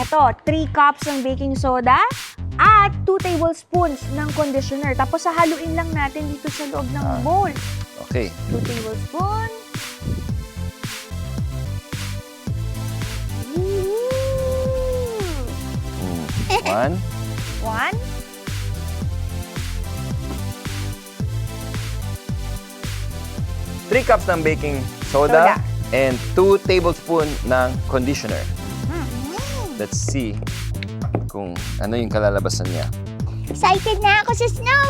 Eto, 3 cups ng baking soda at 2 tablespoons ng conditioner. Tapos hahaluin lang natin dito sa loob ng bowl. Okay. 2 tablespoons. One. 1. Three cups ng baking soda and 2 tablespoon ng conditioner. Let's see kung ano yung kalalabasan niya. Excited na ako sa snow!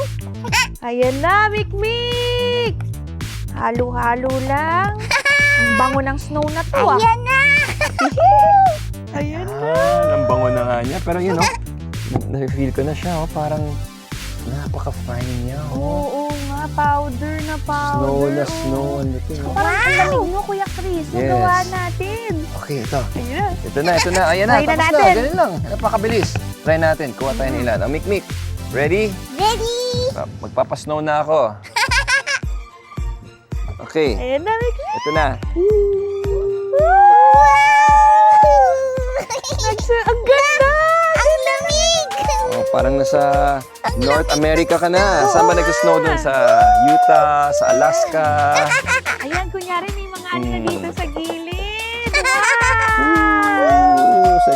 Ayan na, Mikmik! Halo-halo lang. Ang bango ng snow na to, ah. Ayan na! Ayan na. Ang bango na nga niya. Pero yun, na-feel ko na siya, parang napaka-fine niya. Oo nga, powder na powder. Snow na oh. snow. Ano to, Parang ang lamig mo, Kuya Chris. Nagawa natin. Okay, ito. Ayan. Ito na. Ayan na, Try na tapos na. natin. Ganun lang. Napakabilis. Try natin. Kuha tayo ng ilan. Ang Mikmik. Ready? Ready! Magpapasnow na ako. Okay. Ayan na, Mikmik. Ito na. Ang ganda! Ang lamig! Oh, parang nasa North America ka na. Saan ba nag-snow doon? Sa Utah, sa Alaska? Ayan, kunyari may mga ano na dito sa gilid. Ooh, sa